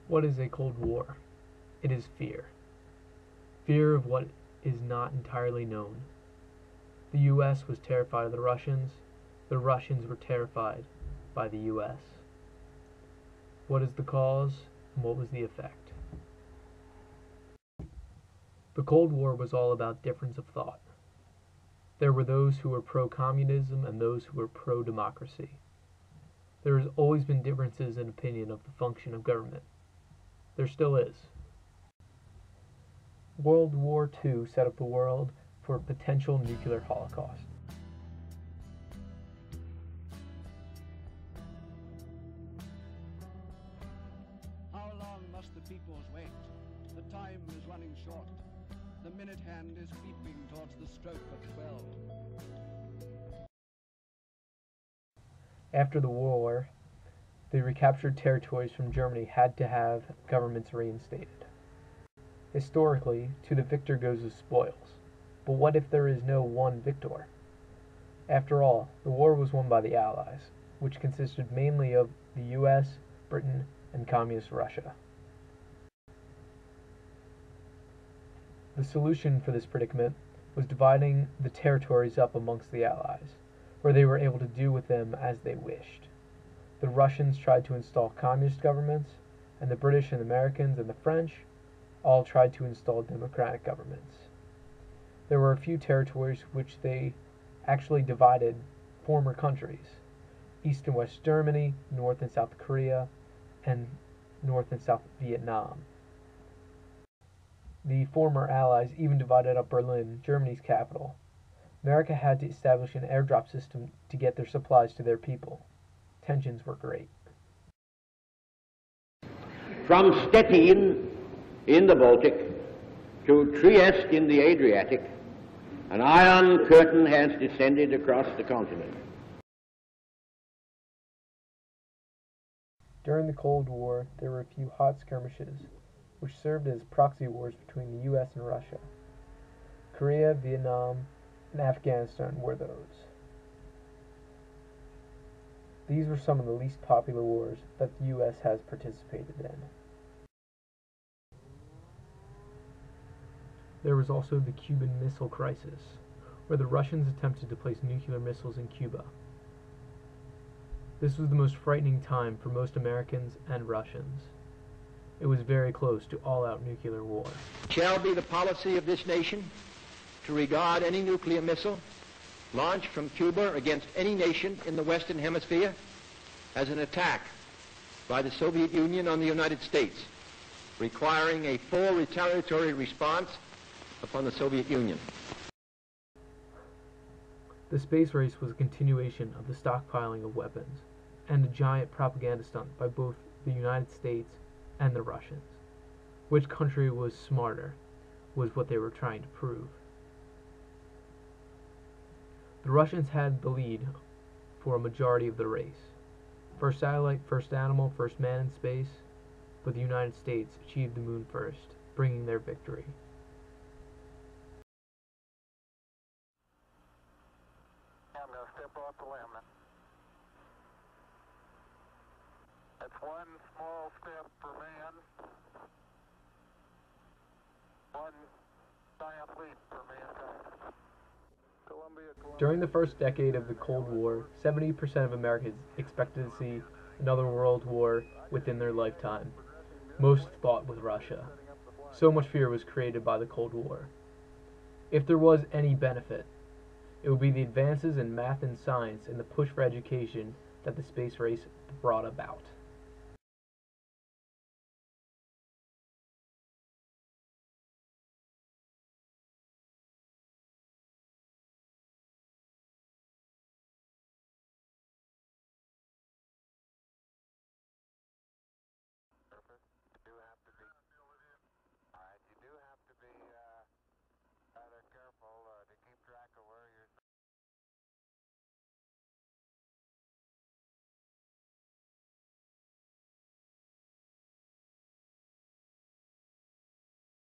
What is a Cold War? It is fear. Fear of what is not entirely known. The U.S. was terrified of the Russians were terrified by the U.S. What is the cause, and what was the effect? The Cold War was all about difference of thought. There were those who were pro-communism and those who were pro-democracy. There has always been differences in opinion of the function of government. There still is. World War II set up the world for a potential nuclear holocaust. How long must the peoples wait? The time is running short. The minute hand is creeping towards the stroke of 12. After the war, the recaptured territories from Germany had to have governments reinstated. Historically, to the victor goes the spoils. But what if there is no one victor? After all, the war was won by the Allies, which consisted mainly of the US, Britain, and Communist Russia. The solution for this predicament was dividing the territories up amongst the Allies, where they were able to do with them as they wished. The Russians tried to install communist governments, and the British and Americans and the French all tried to install democratic governments. There were a few territories which they actually divided former countries: East and West Germany, North and South Korea, and North and South Vietnam. The former Allies even divided up Berlin, Germany's capital. America had to establish an airdrop system to get their supplies to their people. Tensions were great. From Stettin in the Baltic to Trieste in the Adriatic, an iron curtain has descended across the continent. During the Cold War, there were a few hot skirmishes, which served as proxy wars between the US and Russia. Korea, Vietnam, and Afghanistan were those. These were some of the least popular wars that the US has participated in. There was also the Cuban Missile Crisis, where the Russians attempted to place nuclear missiles in Cuba. This was the most frightening time for most Americans and Russians. It was very close to all-out nuclear war. It shall be the policy of this nation to regard any nuclear missile launched from Cuba against any nation in the Western Hemisphere as an attack by the Soviet Union on the United States, requiring a full retaliatory response upon the Soviet Union. The space race was a continuation of the stockpiling of weapons and a giant propaganda stunt by both the United States and the Russians. Which country was smarter was what they were trying to prove. The Russians had the lead for a majority of the race. First satellite, first animal, first man in space, but the United States achieved the moon first, bringing their victory. I'm going to step off the limb. That's one small step for man, one giant leap for mankind. During the first decade of the Cold War, 70% of Americans expected to see another world war within their lifetime. Most thought with Russia. So much fear was created by the Cold War. If there was any benefit, it would be the advances in math and science and the push for education that the space race brought about.